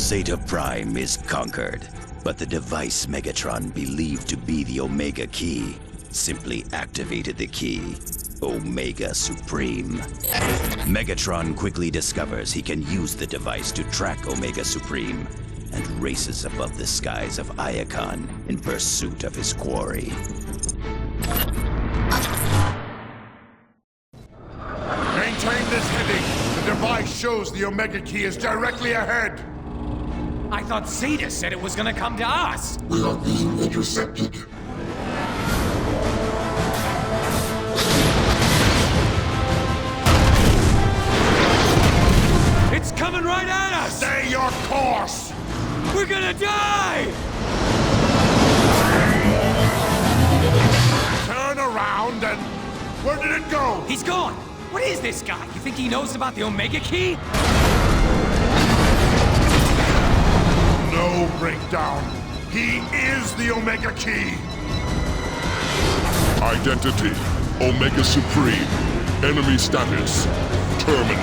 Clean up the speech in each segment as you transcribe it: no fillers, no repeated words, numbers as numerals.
Zeta Prime is conquered, but the device Megatron believed to be the Omega Key simply activated the key, Omega Supreme. Megatron quickly discovers he can use the device to track Omega Supreme and races above the skies of Iacon in pursuit of his quarry. Maintain this heading. The device shows the Omega Key is directly ahead. I thought Zeta said it was gonna come to us. We are being intercepted. It's coming right at us! Stay your course! We're gonna die! Turn around and... Where did it go? He's gone! What is this guy? You think he knows about the Omega Key? No breakdown. He is the Omega Key. Identity, Omega Supreme. Enemy status, terminate.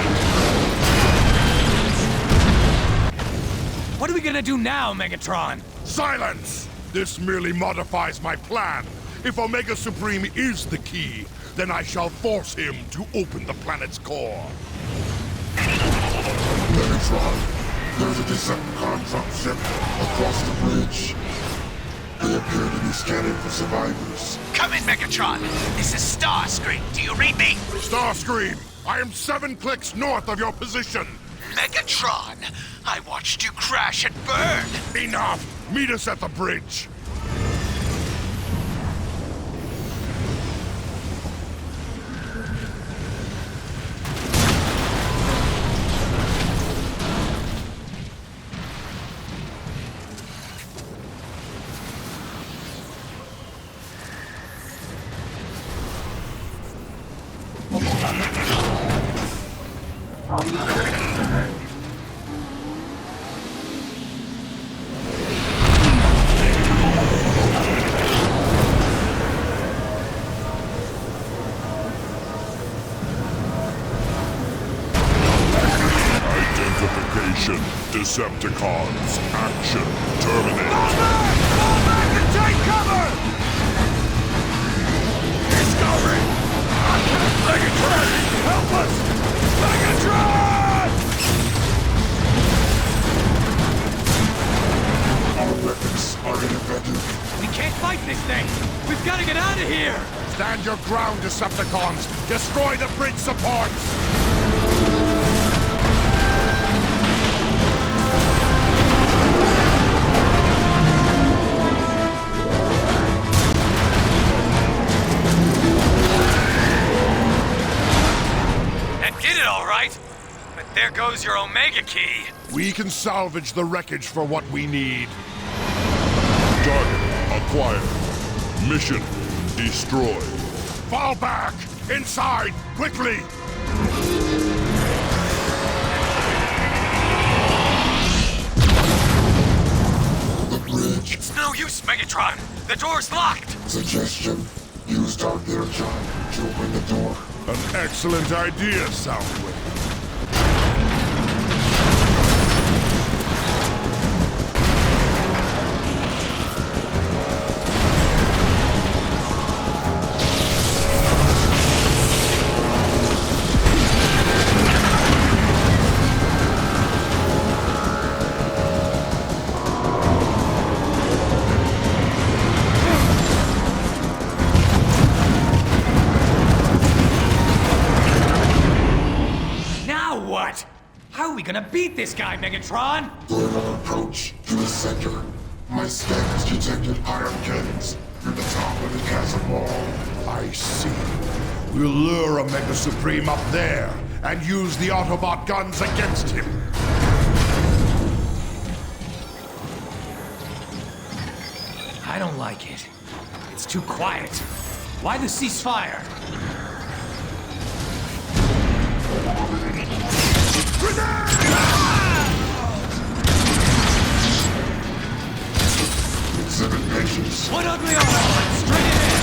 What are we gonna do now, Megatron? Silence! This merely modifies my plan. If Omega Supreme is the key, then I shall force him to open the planet's core. Megatron, there's a Decepticon dropship across the bridge. They appear to be scanning for survivors. Come in, Megatron. This is Starscream. Do you read me? Starscream, I am 7 clicks north of your position. Megatron, I watched you crash and burn. Enough! Meet us at the bridge. Identification, Decepticons, action, terminate. Take cover! He's going! Megatron! Help us! Megatron! Our weapons are ineffective. We can't fight this thing! We've gotta get out of here! Stand your ground, Decepticons! Destroy the bridge supports! That did it all right! But there goes your Omega Key! We can salvage the wreckage for what we need. Target acquired. Mission destroy. Fall back! Inside! Quickly! The bridge. It's no use, Megatron! The door's locked! Suggestion. Use Dark Energon to open the door. An excellent idea, Soundwave. What? How are we gonna beat this guy, Megatron? Vertical approach to the center. My scanners detected iron cannons near the top of the chasm wall. I see. We'll lure Omega Supreme up there and use the Autobot guns against him. I don't like it. It's too quiet. Why the ceasefire? Exhibit patience. One ugly Autobot, straight ahead!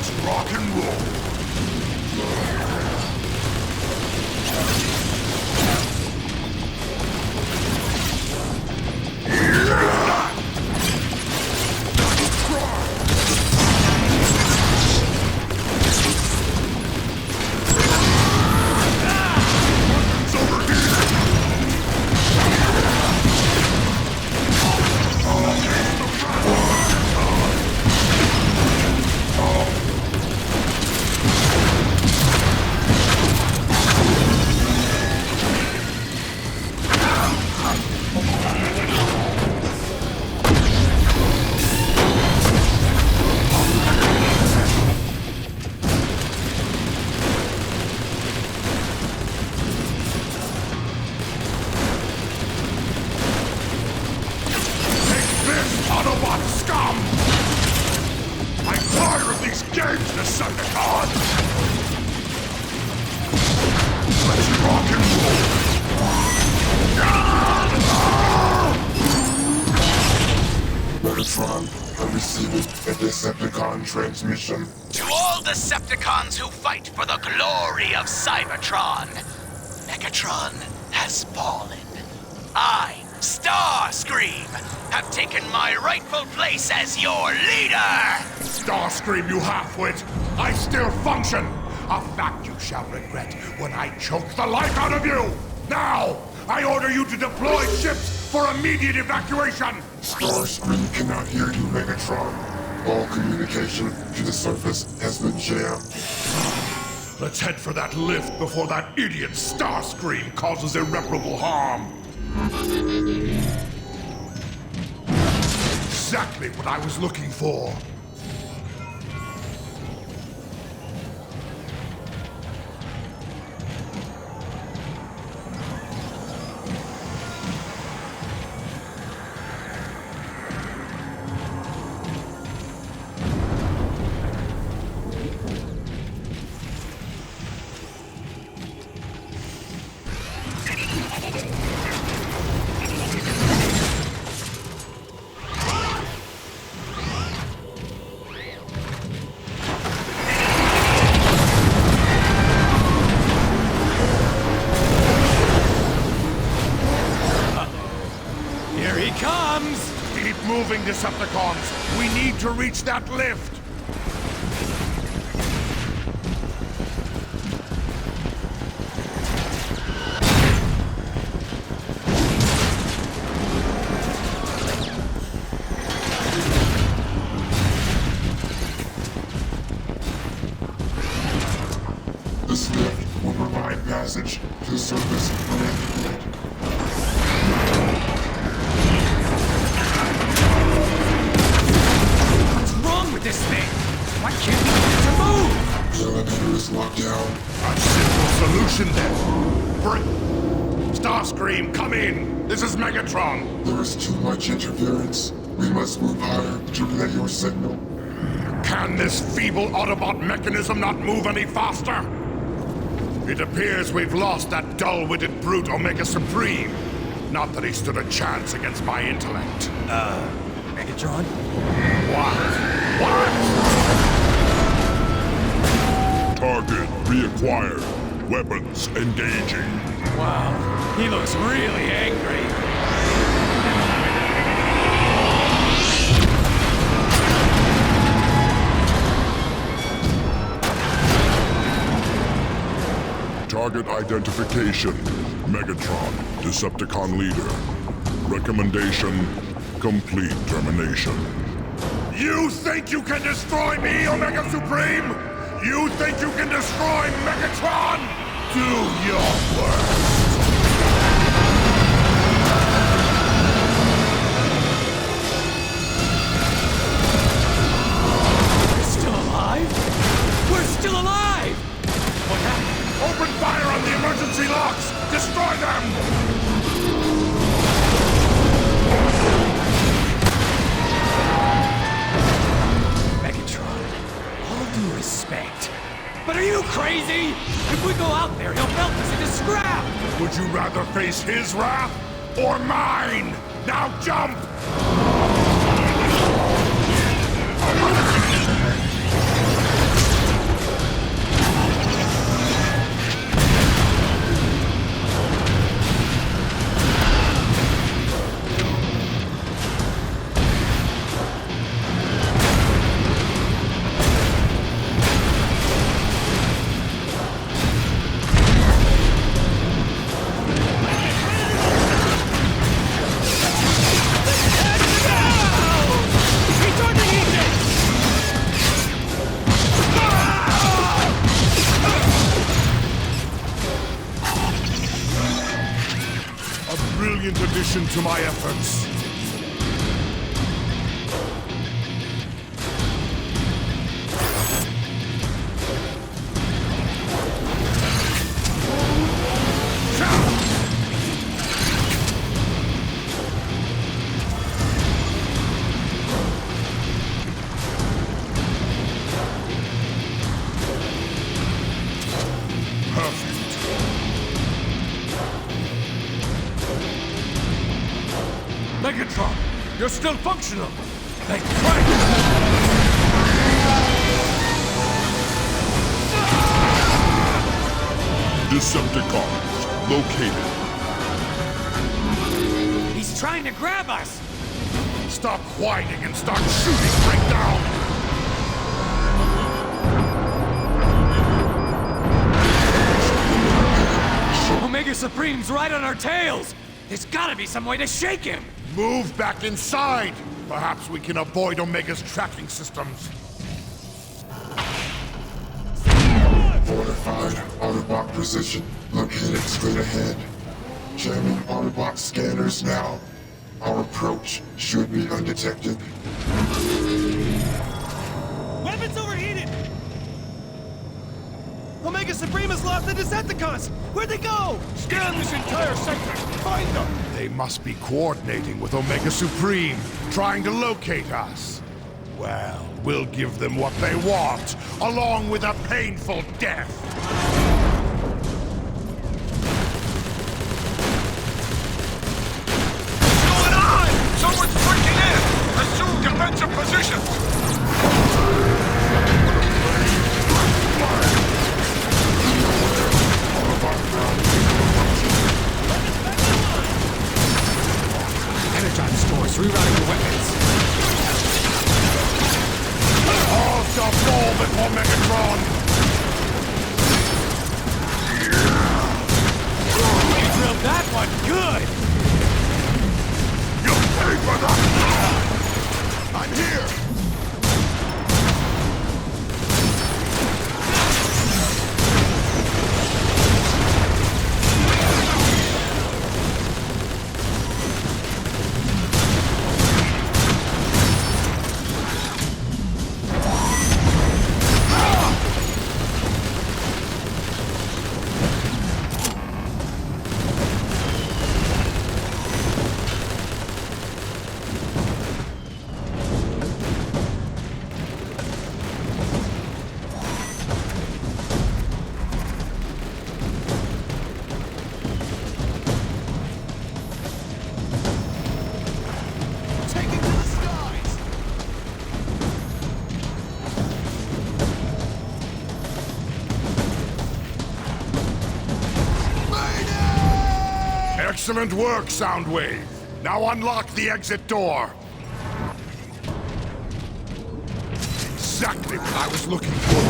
Let's rock and roll. Autobot scum! I'm tired of these games, Decepticon! Let's rock and roll! Megatron, I received a Decepticon transmission. To all Decepticons who fight for the glory of Cybertron, Megatron has fallen. I, Starscream, have taken my rightful place as your leader! Starscream, you half-wit! I still function! A fact you shall regret when I choke the life out of you! Now, I order you to deploy ships for immediate evacuation! Starscream cannot hear you, Megatron. All communication to the surface has been jammed. Let's head for that lift before that idiot Starscream causes irreparable harm! Exactly what I was looking for. Here he comes! Keep moving, Decepticons! We need to reach that lift! This lift will provide passage to the surface when activated. What's wrong with this thing? Why can't we get it to move? The elevator is locked down. A simple solution then. Starscream, come in! This is Megatron! There is too much interference. We must move higher to relay your signal. Can this feeble Autobot mechanism not move any faster? It appears we've lost that dull-witted brute Omega Supreme. Not that he stood a chance against my intellect. Megatron? What? Target reacquired. Weapons engaging. Wow, he looks really angry. Target identification. Megatron, Decepticon leader. Recommendation, complete termination. You think you can destroy me, Omega Supreme? You think you can destroy Megatron? Do your worst. We're still alive? We're still alive! What happened? Open fire on the emergency locks! Destroy them! Megatron, all due respect, but are you crazy? If we go out there, he'll melt us into scrap! Would you rather face his wrath or mine? Now jump! valiant addition to my efforts. Megatron, you're still functional! Thank Christ! Decepticons located. He's trying to grab us! Stop whining and start shooting right down! Omega Supreme's right on our tails! There's gotta be some way to shake him! Move back inside! Perhaps we can avoid Omega's tracking systems. Fortified Autobot position located straight ahead. Jamming Autobot scanners now. Our approach should be undetected. Weapons overheated! Omega Supreme has lost the Decepticons! Where'd they go? Scan this entire sector! Find them! They must be coordinating with Omega Supreme, trying to locate us. Well, we'll give them what they want, along with a painful death! What's going on? Someone's breaking in! Assume defensive positions! Energon stores rerouting your weapons. All shall fall before Megatron! You drilled that one good! You'll pay for that! I'm here! Excellent work, Soundwave. Now unlock the exit door. Exactly what I was looking for.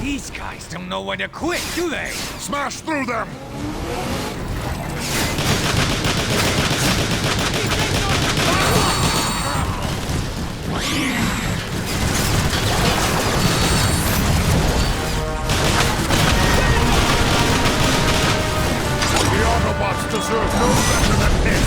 These guys don't know when to quit, do they? Smash through them! The Autobots deserve no better than this!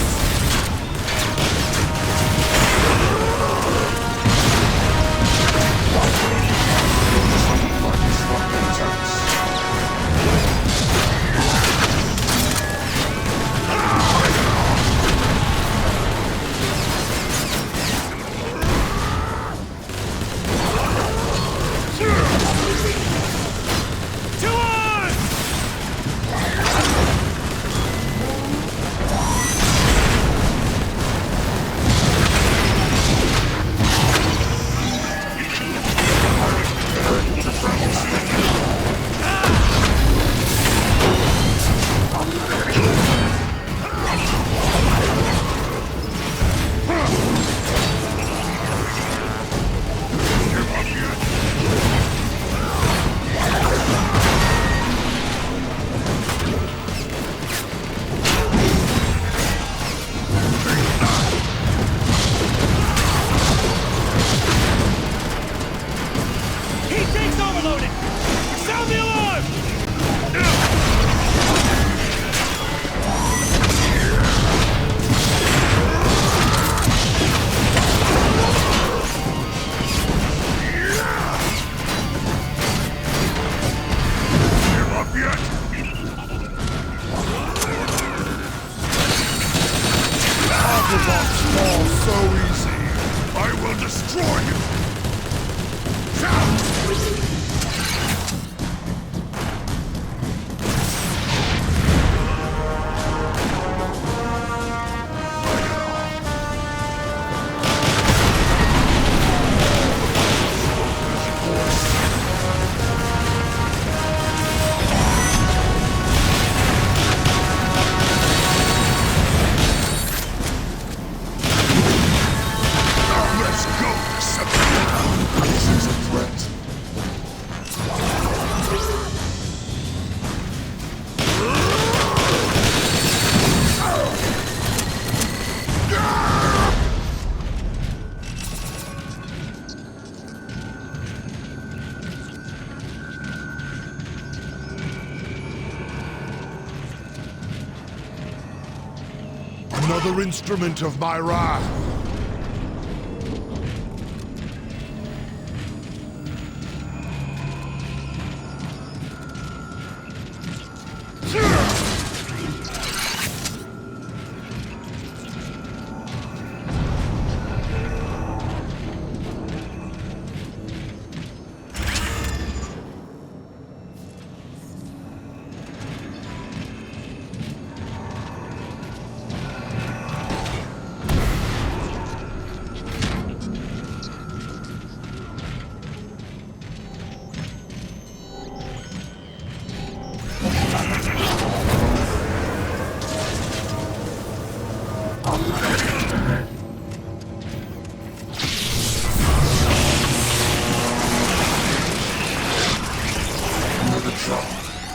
Another instrument of my wrath.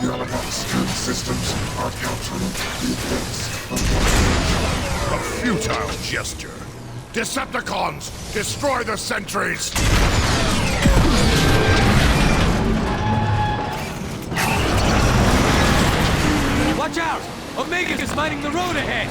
The Autobot security systems are countering the events of A futile gesture. Decepticons, destroy the sentries! Watch out! Omega is mining the road ahead!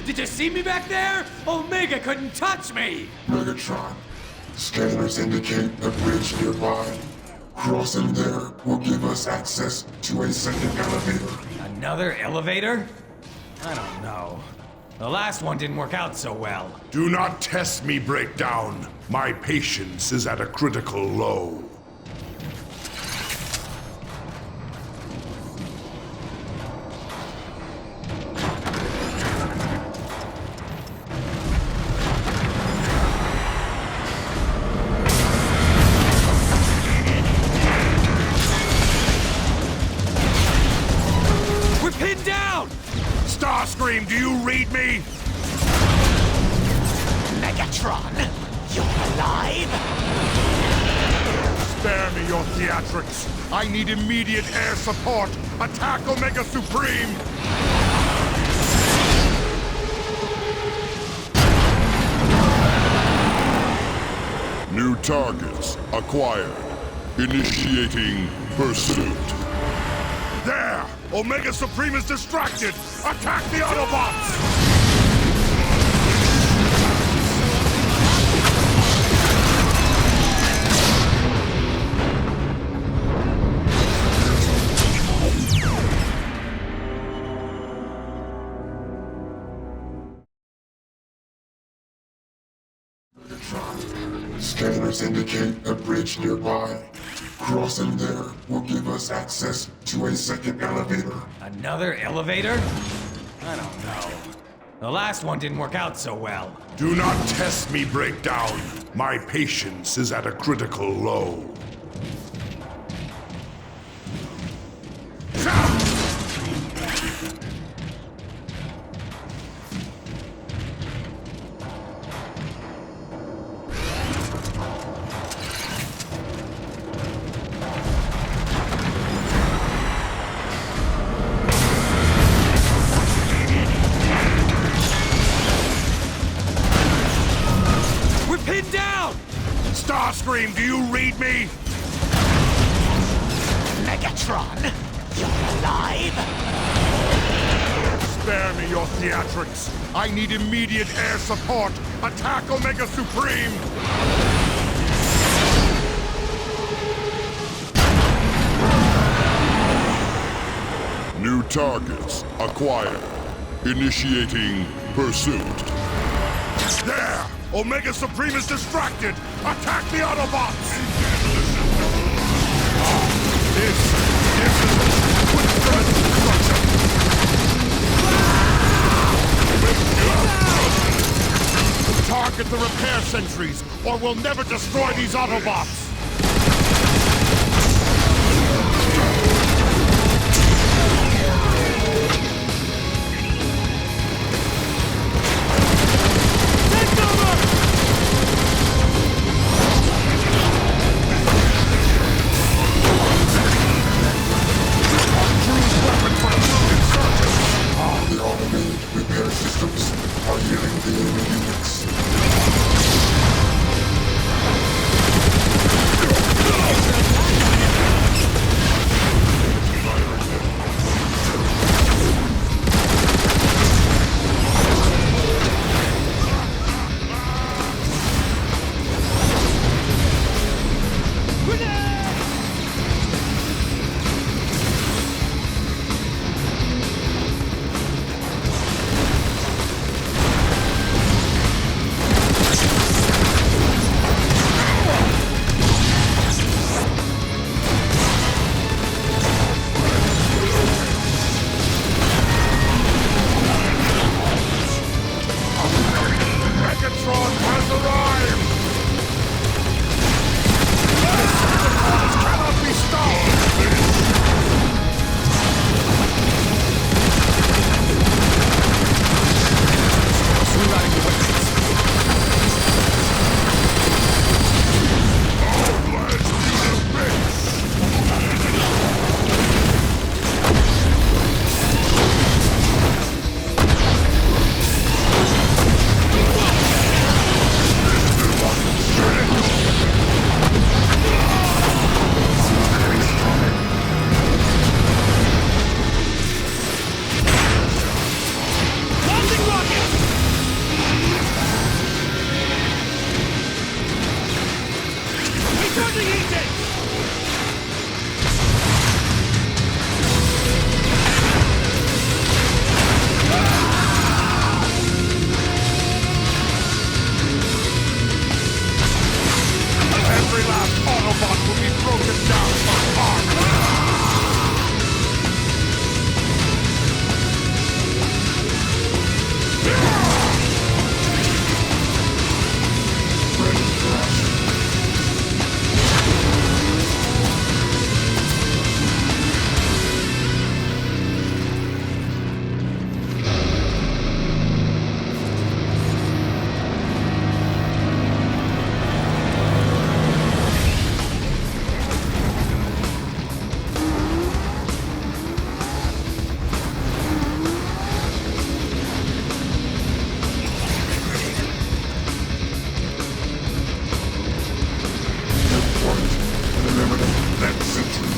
Did you see me back there? Omega couldn't touch me! Megatron. Scanners indicate a bridge nearby. Crossing there will give us access to a second elevator. Another elevator? I don't know. The last one didn't work out so well. Do not test me, Breakdown. My patience is at a critical low. We're pinned down! Starscream, do you read me? Megatron, you're alive? Spare me your theatrics. I need immediate air support. Attack Omega Supreme! New targets acquired. Initiating pursuit. There! Omega Supreme is distracted! Attack the Autobots! Scanners indicate a bridge nearby. Crossing there will give us access to a second elevator. Another elevator? I don't know. The last one didn't work out so well. Do not test me, Breakdown. My patience is at a critical low. Pinned down! Starscream, do you read me? Megatron, you're alive? Spare me your theatrics. I need immediate air support. Attack Omega Supreme! New targets acquired. Initiating pursuit. There! Omega Supreme is distracted! Attack the Autobots! This is quick destruction! sentries, or we'll never destroy these Autobots! The automated repair systems are healing the enemy units. Cybertron has arrived! Decepticons cannot be stopped! Rerouting the weapons. Let's do the base! Launching rockets! Recharging engines! Every last Autobot will be broken down by armor! Ready for action. Point and eliminate that sentry.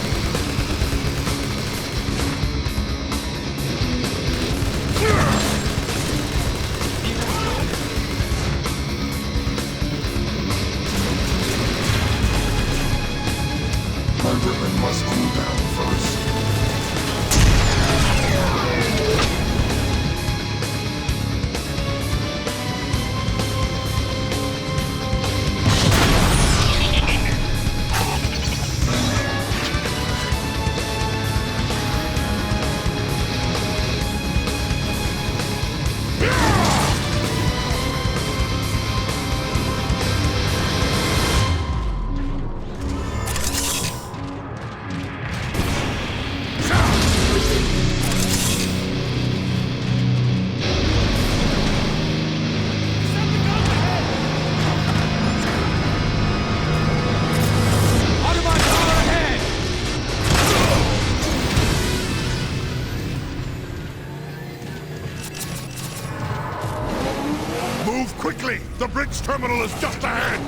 My weapon must cool down first. Autobot power ahead! Move quickly! The bridge terminal is just ahead!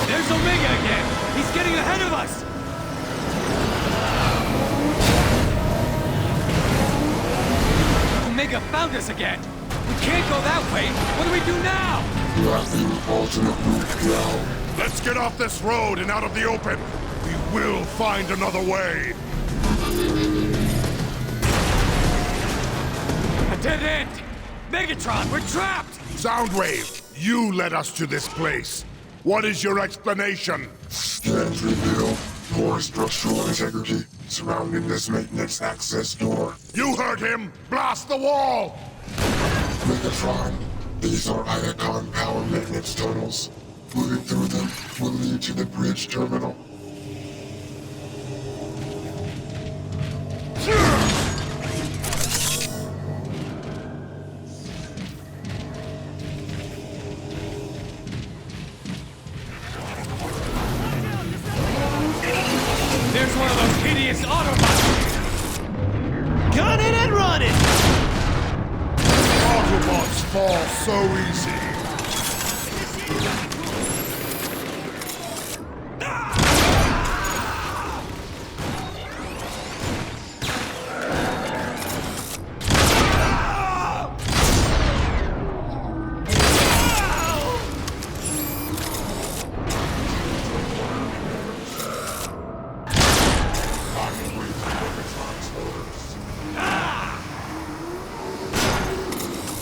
There's Omega again! He's getting ahead of us! Omega found us again! We can't go that way! What do we do now? Blasting alternate route now. Let's get off this road and out of the open! We will find another way! A dead end! Megatron, we're trapped! Soundwave, you led us to this place. What is your explanation? Scans reveal poor structural integrity surrounding this maintenance access door. You heard him! Blast the wall! Megatron, These are Iacon power maintenance tunnels. Moving through them will lead to the bridge terminal. There's one of those hideous Autobots! Gun it and run it! Autobots fall so easy.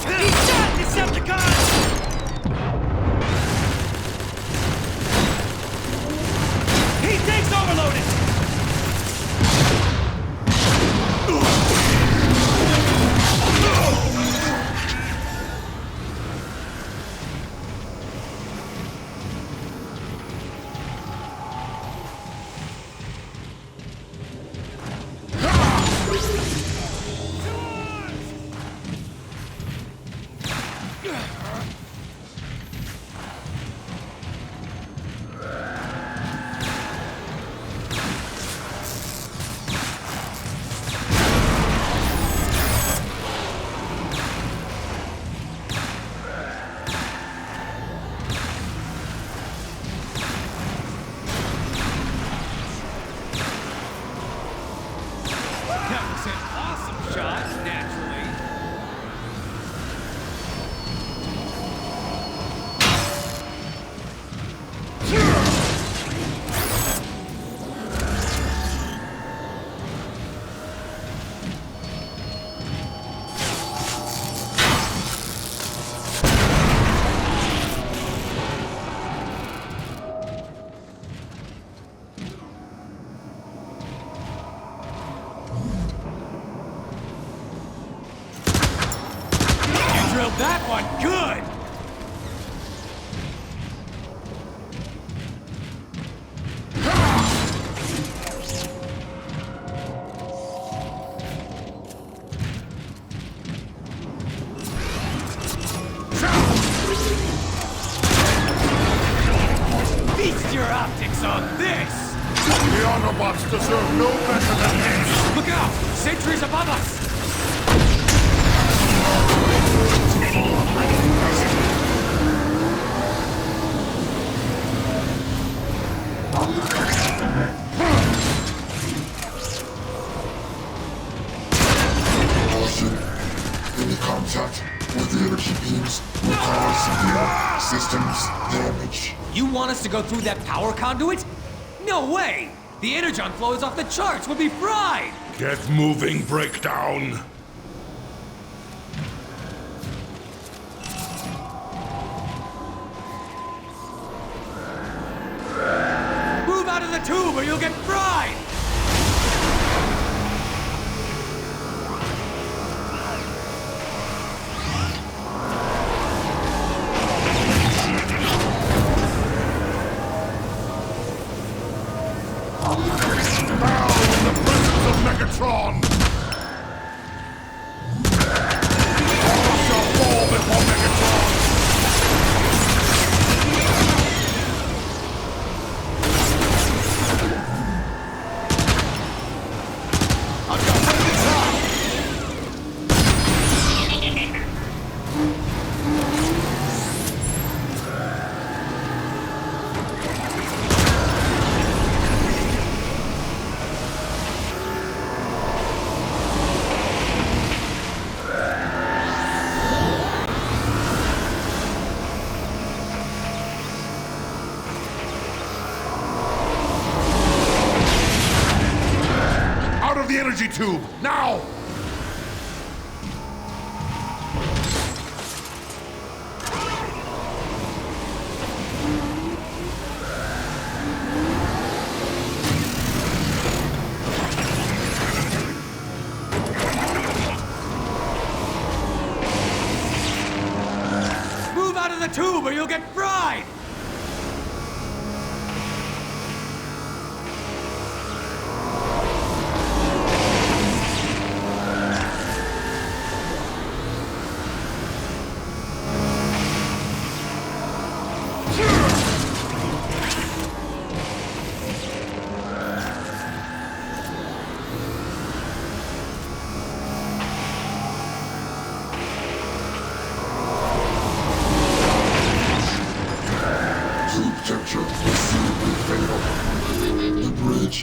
He's shot, Decepticon! He takes overloaded! That was an awesome shot, naturally. You drilled that one good! Feast your optics on this! The Autobots deserve no better than this. Look out! Sentries above us! Caution. Any contact with the energy beams will cause severe systems damage. You want us to go through that power conduit? No way! The energon flow is off the charts! We'll be fried! Get moving, Breakdown. Move out of the tube or you'll get fried! Now, in the presence of Megatron! All shall fall before Megatron! I've got one inside! Out of the energy tube, now! or you'll get fried!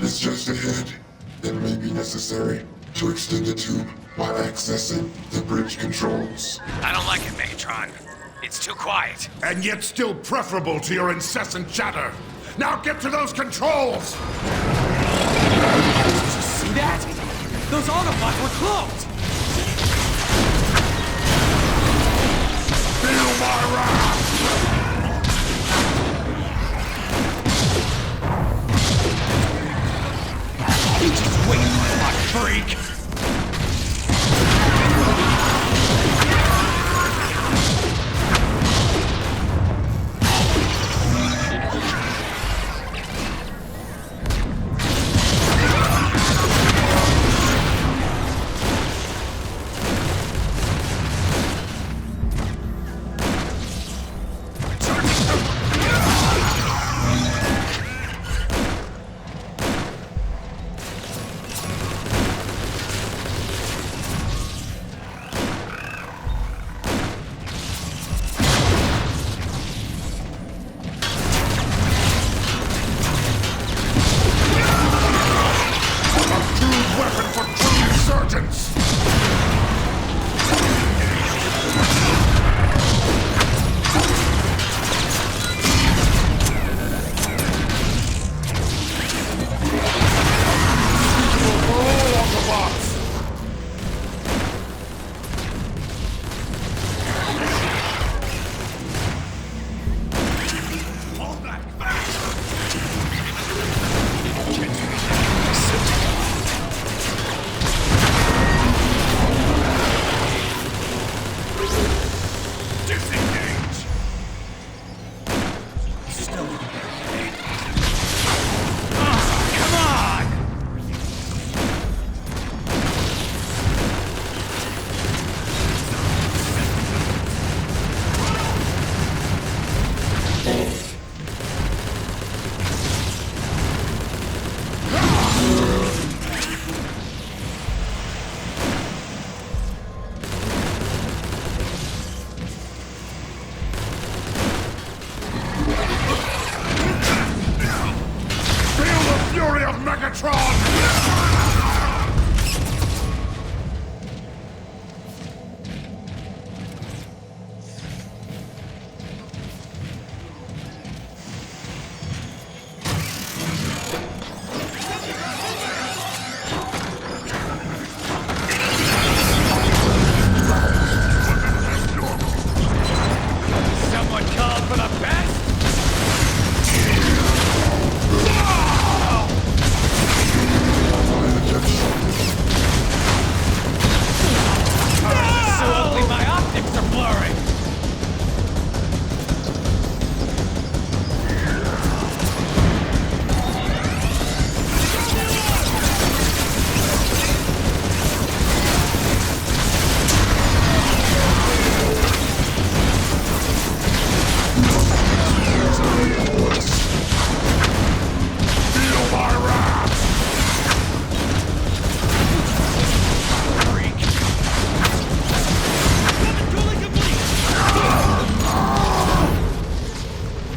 Is just ahead. It may be necessary to extend the tube by accessing the bridge controls. I don't like it, Megatron. It's too quiet. And yet still preferable to your incessant chatter. Now get to those controls! See that? Those Autobots were cloaked! Feel my wrath! You just wait, my freak!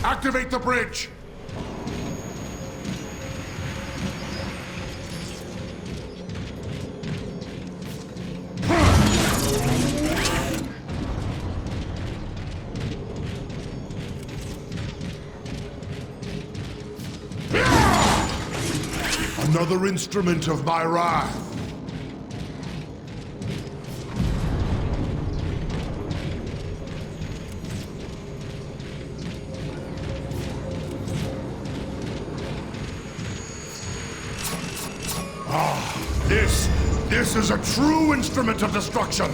Activate the bridge! Another instrument of my wrath. This is a true instrument of destruction!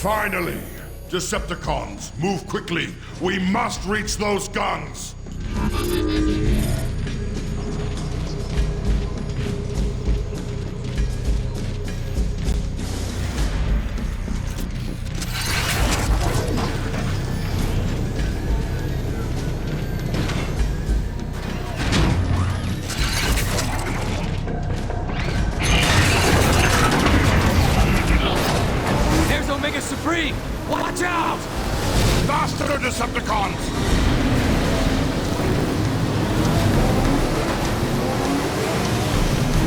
Finally! Decepticons, move quickly! We must reach those guns! There's Omega Supreme! Watch out! Faster, Decepticons!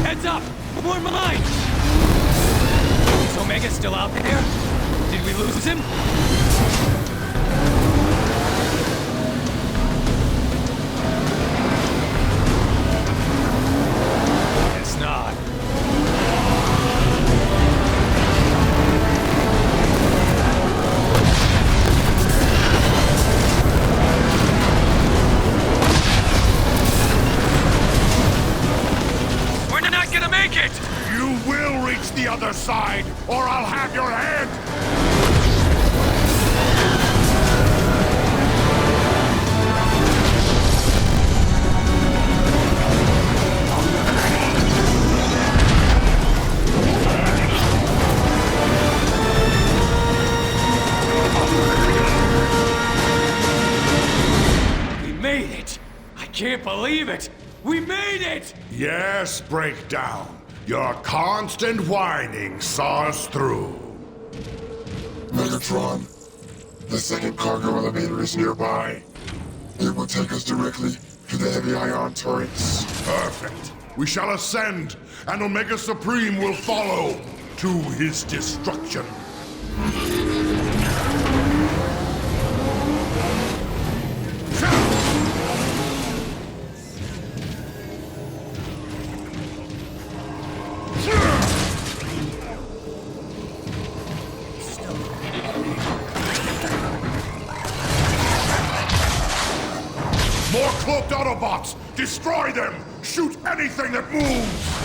Heads up! More mines! Is Omega still out there? Did we lose him? Guess not. We're not gonna make it! You will reach the other side, or I'll have your head! We made it! I can't believe it! We made it! Yes, Breakdown. Your constant whining saw us through. Megatron, the second cargo elevator is nearby. It will take us directly to the heavy ion turrets. Perfect. We shall ascend, and Omega Supreme will follow to his destruction. More cloaked Autobots! Destroy them! Shoot anything that moves!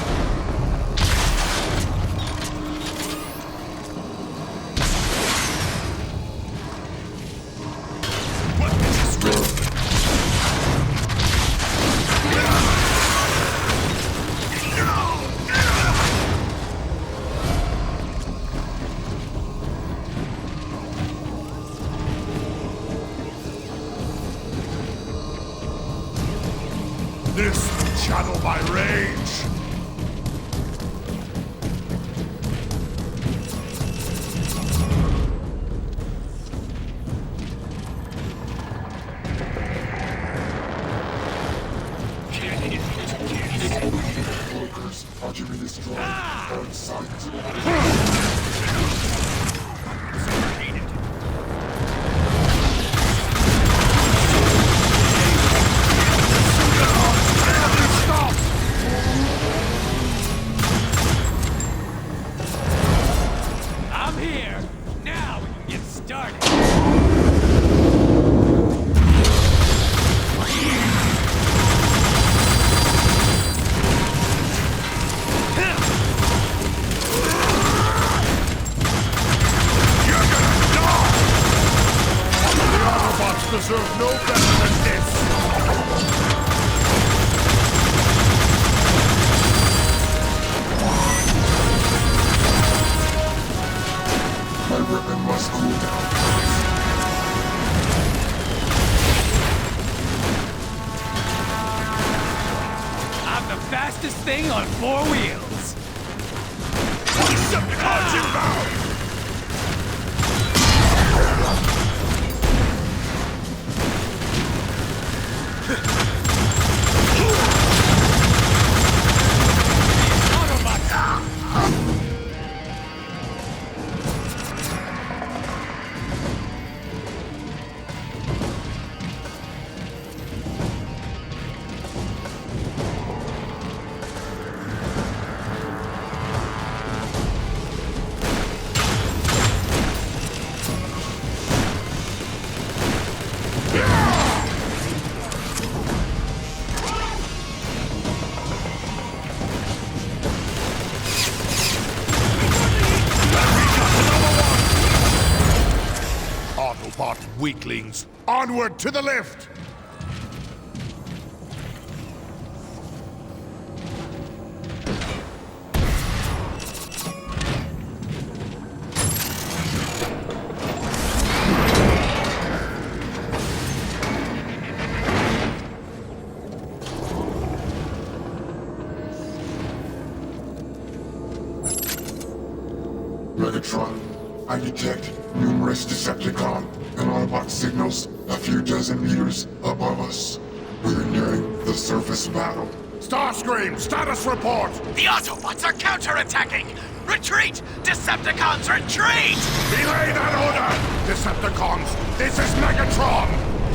This will channel my rage! Workers are to be destroyed on sight. I'm here! Now we can get started! You're gonna die! The Autobots deserve no better than this! My weapon must cool down. I'm the fastest thing on 4 wheels! Decepticons inbound! Autobot weaklings! Onward to the lift! Megatron, I detect numerous Decepticon and Autobot signals a few dozen meters above us. We're nearing the surface battle. Starscream, status report! The Autobots are counterattacking! Retreat! Decepticons, retreat! Belay that order! Decepticons, this is Megatron!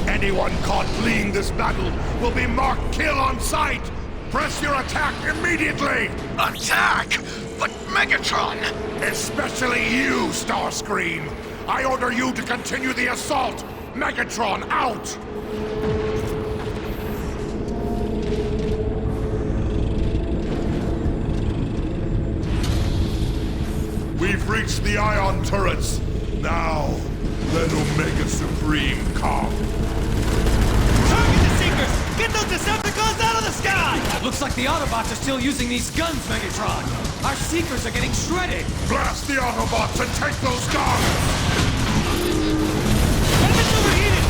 Anyone caught fleeing this battle will be marked kill on sight! Press your attack immediately! Attack! But Megatron! Especially you, Starscream! I order you to continue the assault! Megatron, out! We've reached the ion turrets. Now, let Omega Supreme come. Target the Seekers! Get those Decepticons out of the sky! Looks like the Autobots are still using these guns, Megatron! Our Seekers are getting shredded! Blast the Autobots and take those guns! Weapons overheated!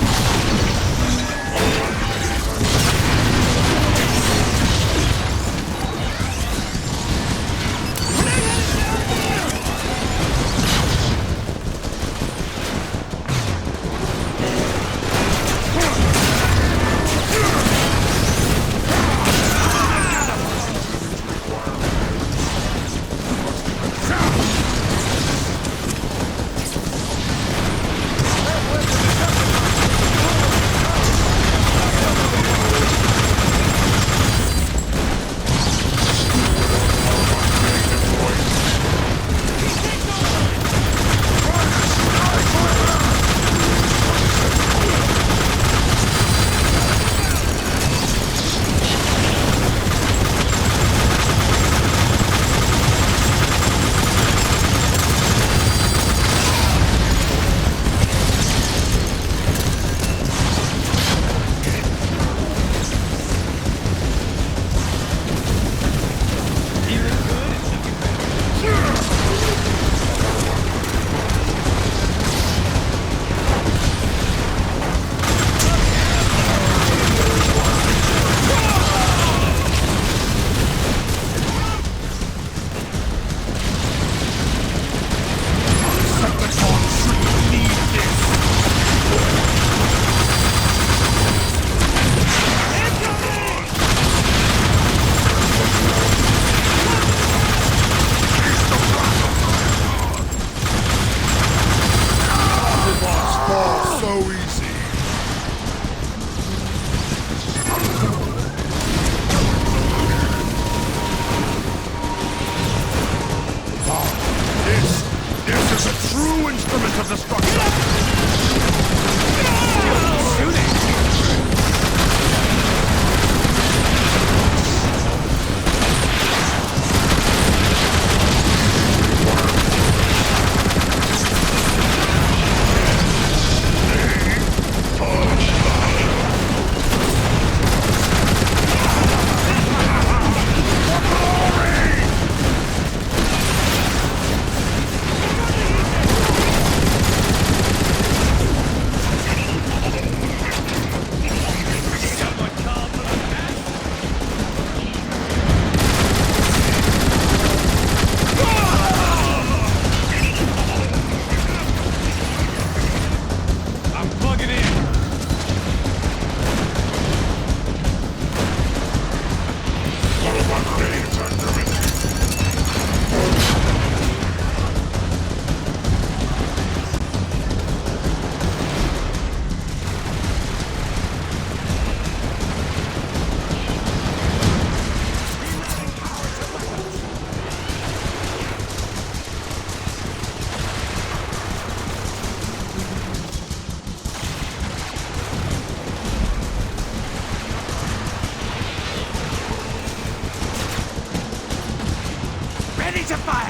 to fire!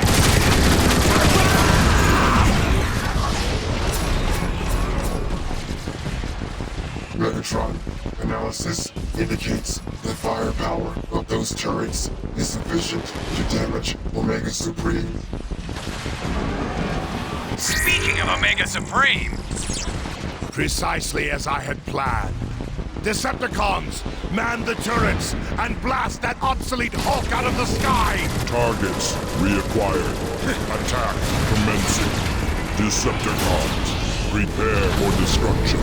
Megatron analysis indicates the firepower of those turrets is sufficient to damage Omega Supreme. Speaking of Omega Supreme, Precisely as I had planned. Decepticons, man the turrets and blast that obsolete Hulk out of the sky! Targets reacquired. Attack commencing. Decepticons, prepare for destruction.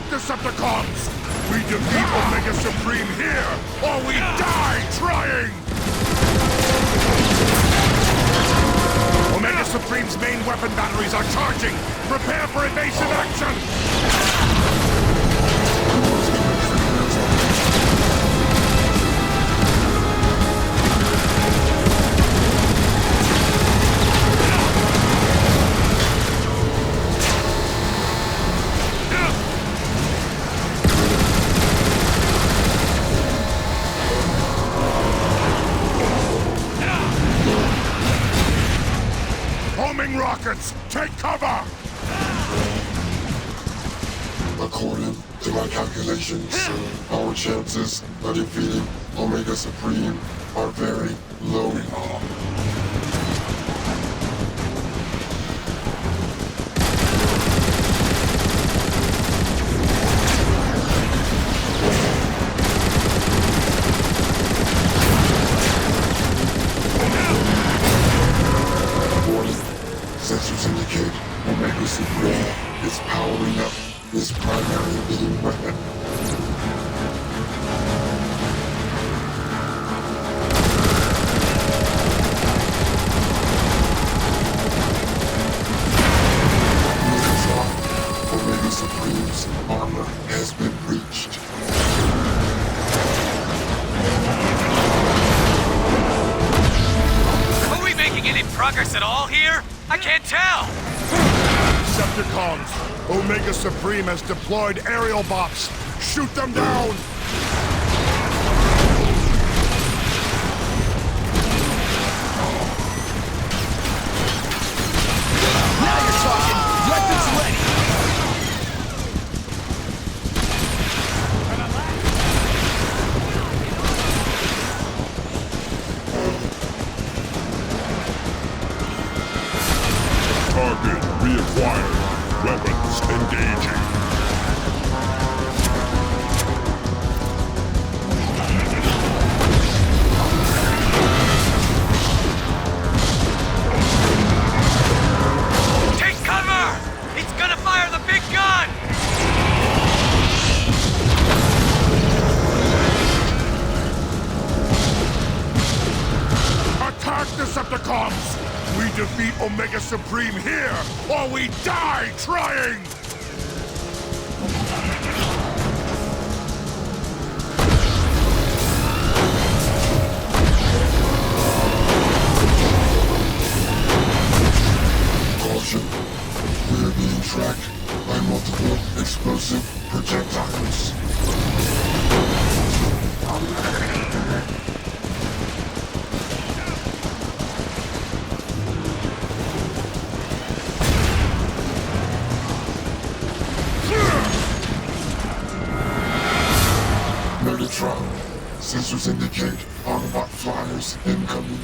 Decepticons! We defeat Omega Supreme here, or we die trying! Omega Supreme's main weapon batteries are charging! Prepare for evasive action! Homing rockets! Take cover! According to my calculations, our chances of defeating Omega Supreme are very low. Sensors indicate Omega Supreme is powering up his primary beam weapon. Megatron, Omega Supreme's armor has been breached. are we making any progress at all here? I can't tell! Decepticons! Omega Supreme has deployed aerial bots! Shoot them down! Now you're talking! Weapons ready! Target reacquired. Weapons engaging. Take cover! It's gonna fire the big gun! Attack, Decepticons! We defeat Omega Supreme here, or we die trying! Caution. We are being tracked by multiple explosive projectiles. Megatron. Sensors indicate Autobot flyers incoming.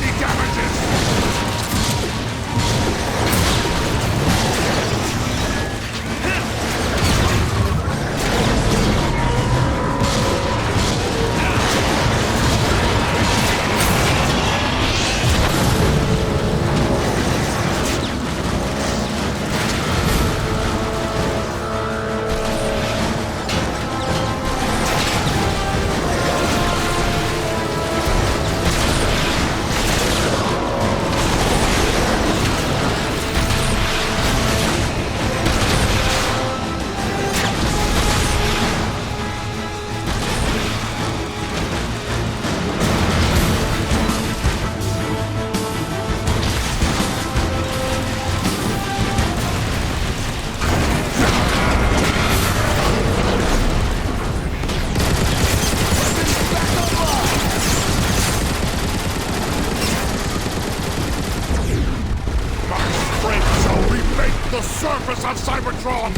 any damages! The surface of Cybertron!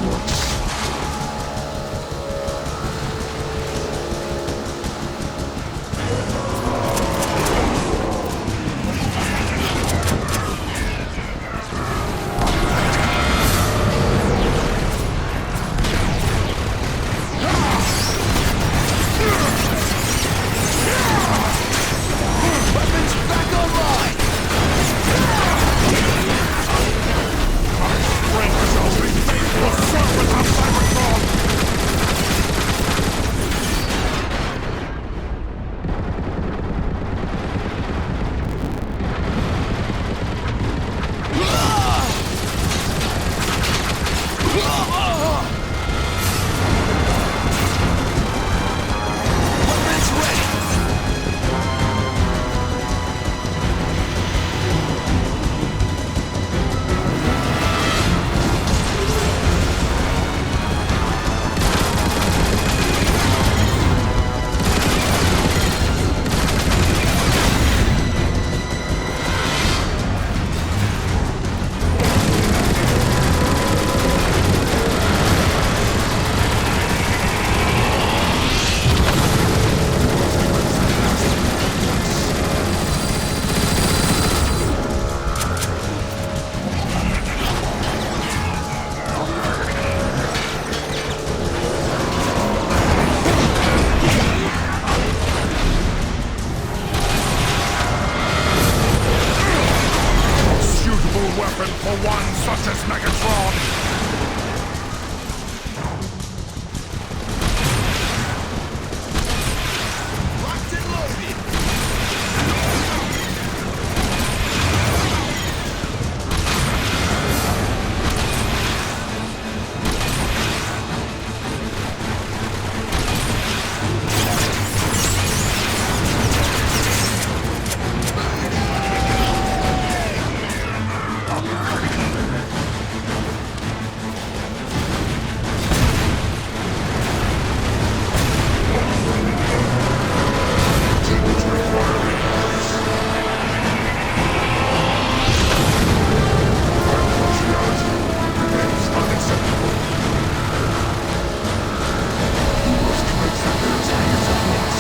once. Weapons back online! Strength shall reface the serpent of Cybertron! Weapons ready! Suitable weapon for one such as Megatron! Locked and loaded! Continues requiring parts. Impartiality remains unacceptable. You must place repairs needed at once.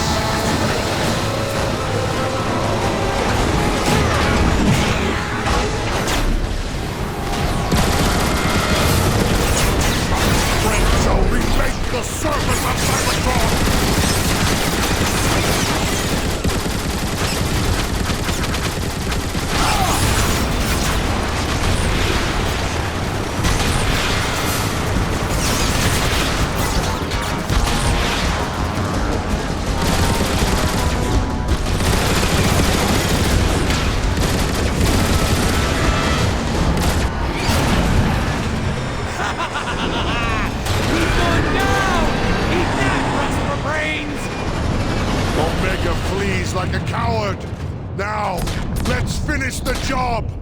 Strength shall remake the serpent of Cybertron! Going down! Eat that, rust for brains! Omega flees like a coward! Now, let's finish the job!